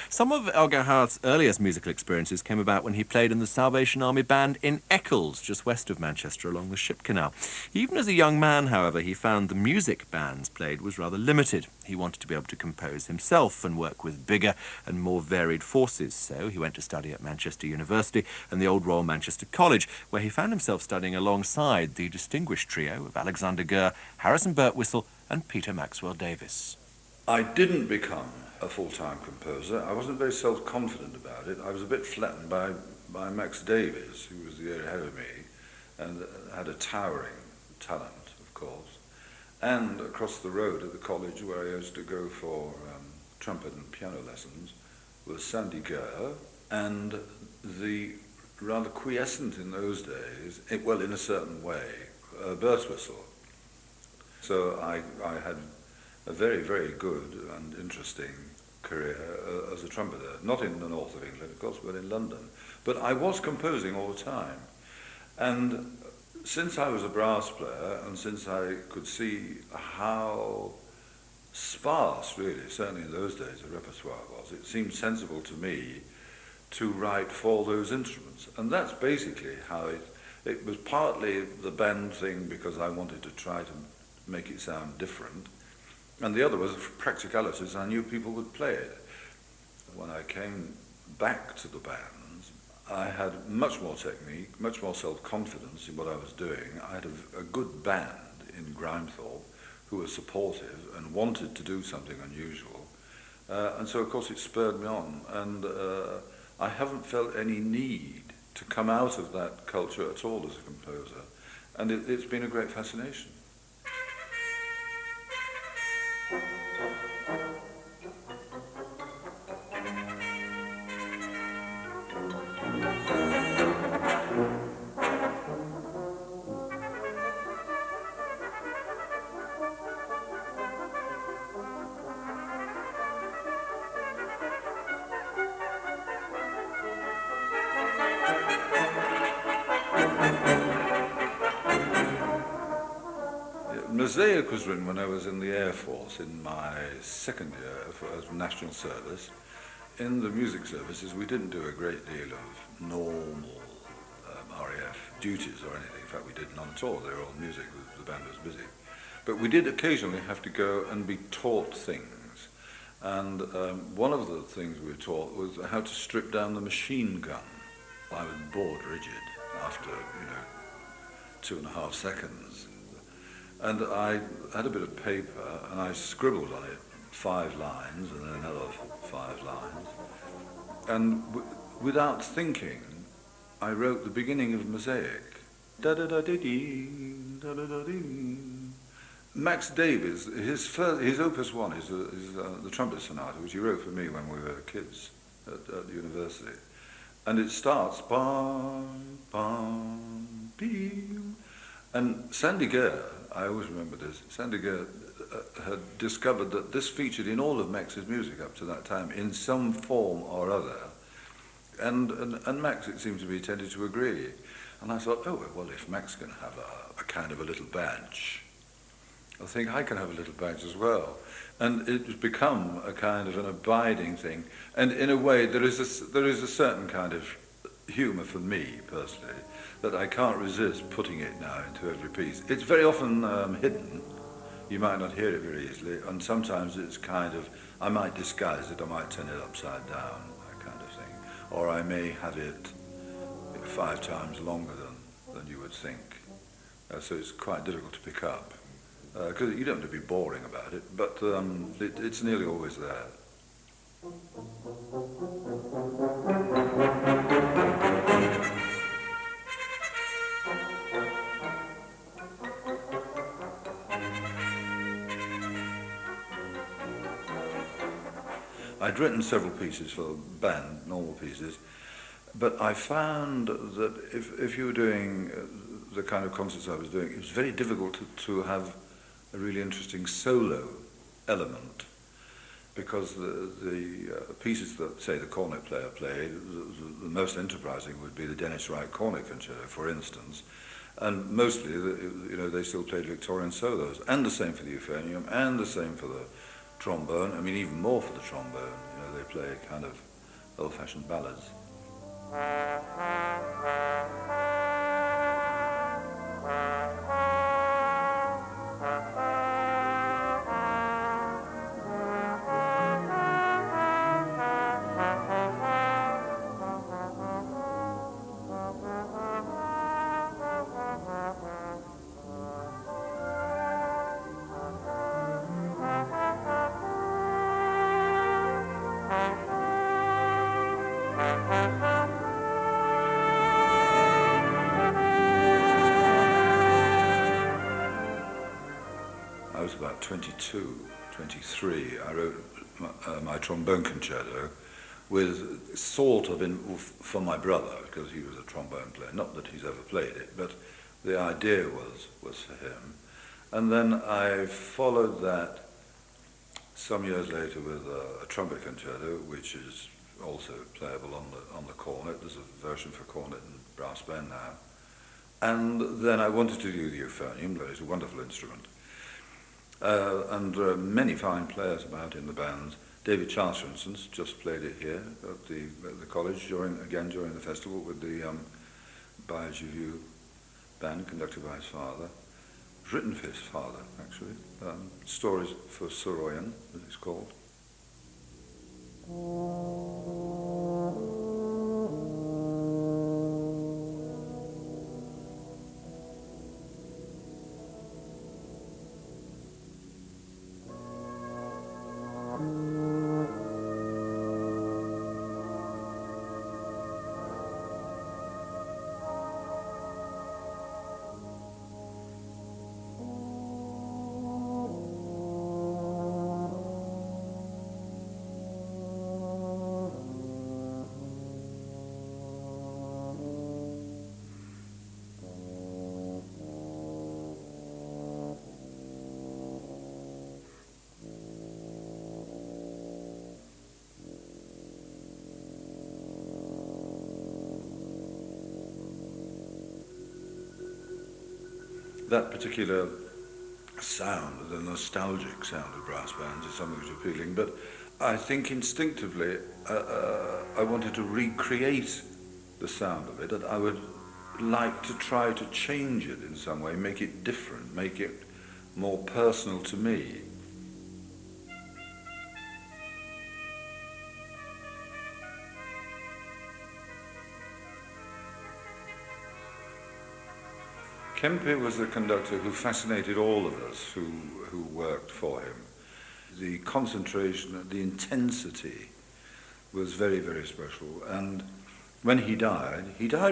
Some of Elgar Howarth's earliest musical experiences came about when he played in the Salvation Army Band in Eccles, just west of Manchester along the Ship Canal. Even as a young man, however, he found the music bands played was rather limited. He wanted to be able to compose himself and work with bigger and more varied forces, so he went to study at Manchester University and the Old Royal Manchester College, where he found himself studying alongside the distinguished trio of Alexander Gurr, Harrison Birtwistle and Peter Maxwell Davies. I didn't become a full-time composer. I wasn't very self-confident about it. I was a bit flattened by Max Davies, who was the year ahead of me and had a towering talent, of course. And across the road at the college where I used to go for trumpet and piano lessons was Sandy Gurr, and the rather quiescent in those days, well, in a certain way, Birtwistle. So I had a very, very good and interesting career as a trumpeter, not in the north of England, of course, but in London. But I was composing all the time. And since I was a brass player, and since I could see how sparse, really, certainly in those days, the repertoire was, it seemed sensible to me to write for those instruments. And that's basically how it was partly the band thing because I wanted to try to make it sound different. And the other was practicalities. I knew people would play it. When I came back to the bands, I had much more technique, much more self-confidence in what I was doing. I had a good band in Grimethorpe who was supportive and wanted to do something unusual. And so, of course, it spurred me on. And I haven't felt any need to come out of that culture at all as a composer. And it's been a great fascination. Mosaic was written when I was in the Air Force in my second year as National Service. In the music services, we didn't do a great deal of normal RAF duties or anything. In fact, we did none at all. They were all music. The band was busy. But we did occasionally have to go and be taught things. And one of the things we were taught was how to strip down the machine gun. I was bored rigid after, 2.5 seconds. And I had a bit of paper and I scribbled on it 5 lines and then another 5 lines. And without thinking, I wrote the beginning of Mosaic. Da-da-da-dee-dee, da-da-da-dee. Max Davies, his opus 1 is the trumpet sonata, which he wrote for me when we were kids at university. And it starts, bam, bam, beam. And Sandy Gurr, I always remember this, Sandy Gurr had discovered that this featured in all of Max's music up to that time in some form or other. And Max, it seemed to me, tended to agree. And I thought, oh, well, if Max can have a kind of a little badge, I think I can have a little badge as well. And it's become a kind of an abiding thing. And in a way, there is a certain kind of humour for me, personally, that I can't resist putting it now into every piece. It's very often hidden. You might not hear it very easily. And sometimes it's kind of, I might disguise it, I might turn it upside down, that kind of thing. Or I may have it 5 times longer than you would think. So it's quite difficult to pick up. Because you don't have to be boring about it, but it's nearly always there. I'd written several pieces for the band, normal pieces, but I found that if you were doing the kind of concerts I was doing, it was very difficult to have a really interesting solo element, because the pieces that, say, the cornet player played, the most enterprising would be the Dennis Wright Cornet Concerto, for instance, and mostly, they still played Victorian solos, and the same for the euphonium, and the same for the trombone. I mean, even more for the trombone. they play kind of old-fashioned ballads. I was about 22, 23. I wrote my trombone concerto with sort of for my brother, because he was a trombone player. Not that he's ever played it, but the idea was for him. And then I followed that some years later with a trumpet concerto, which is also playable on the cornet. There's a version for cornet and brass band now. And then I wanted to do the euphonium. That is a wonderful instrument. And there are many fine players about in the bands. David Chance, for instance, just played it here at the college during the festival with the Bayeux band conducted by his father. It was written for his father, actually. Stories for Soroyan, as it's called. That particular sound, the nostalgic sound of brass bands, is something which is appealing, but I think instinctively I wanted to recreate the sound of it, and I would like to try to change it in some way, make it different, make it more personal to me. Kempe was the conductor who fascinated all of us who worked for him. The concentration, the intensity was very, very special. And when he died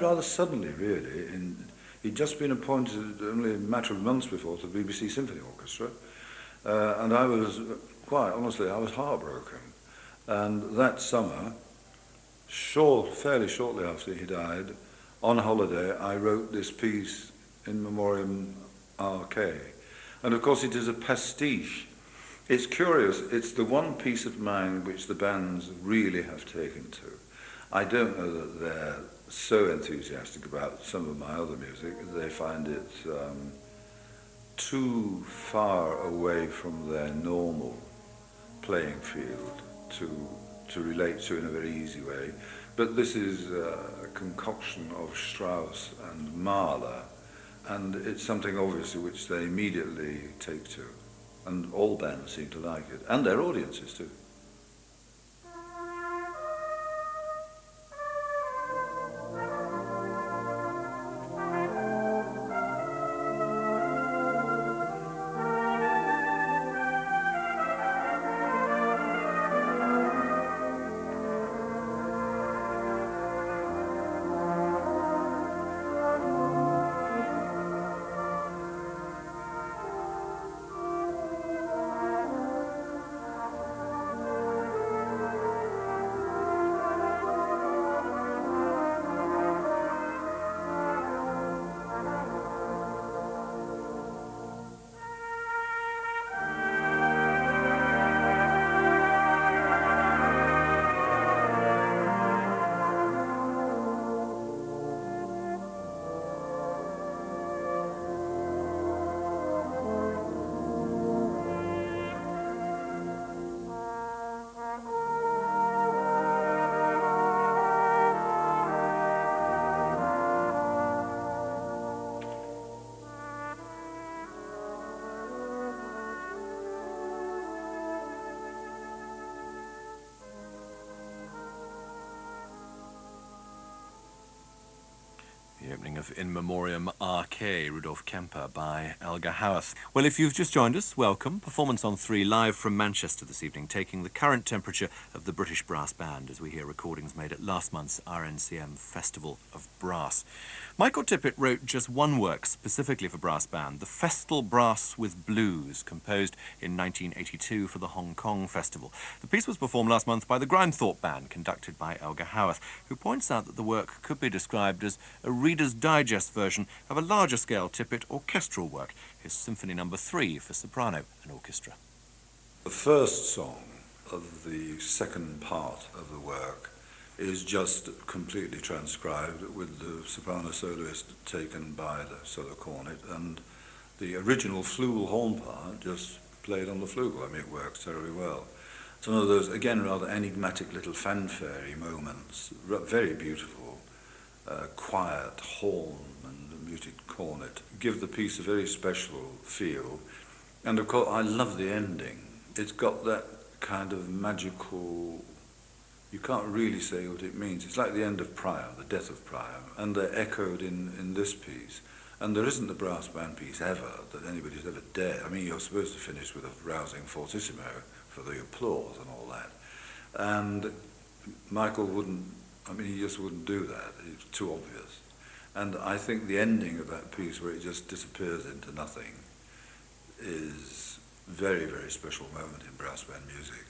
rather suddenly, really. He'd just been appointed only a matter of months before to the BBC Symphony Orchestra. And I was, quite honestly, I was heartbroken. And that summer, fairly shortly after he died, on holiday, I wrote this piece, In Memoriam RK. And of course it is a pastiche. It's curious, it's the one piece of mine which the bands really have taken to. I don't know that they're so enthusiastic about some of my other music. They find it too far away from their normal playing field to relate to in a very easy way. But this is a concoction of Strauss and Mahler, and it's something obviously which they immediately take to. And all bands seem to like it, and their audiences too. opening of In Memoriam R.K. Rudolf Kemper by Elgar Howarth. Well, if you've just joined us, welcome. Performance on 3 live from Manchester this evening, taking the current temperature of the British Brass Band as we hear recordings made at last month's RNCM Festival of Brass. Michael Tippett wrote just one work specifically for brass band, the Festal Brass with Blues, composed in 1982 for the Hong Kong Festival. The piece was performed last month by the Grindthorpe Band, conducted by Elgar Howarth, who points out that the work could be described as a Reader's Digest version of a larger-scale Tippett orchestral work, his Symphony No. 3 for soprano and orchestra. The first song of the second part of the work is just completely transcribed with the soprano soloist taken by the solo cornet, and the original flugel horn part just played on the flugel. I mean, it works terribly well. It's one of those, again, rather enigmatic little fanfare-y moments, very beautiful, quiet horn and the muted cornet, give the piece a very special feel. And of course, I love the ending. It's got that kind of magical, you can't really say what it means. It's like the end of Priam, the death of Priam, and they're echoed in this piece. And there isn't a brass band piece ever that anybody's ever dared. I mean, you're supposed to finish with a rousing fortissimo for the applause and all that. And Michael wouldn't, I mean, he just wouldn't do that. It's too obvious. And I think the ending of that piece, where it just disappears into nothing, is a very, very special moment in brass band music.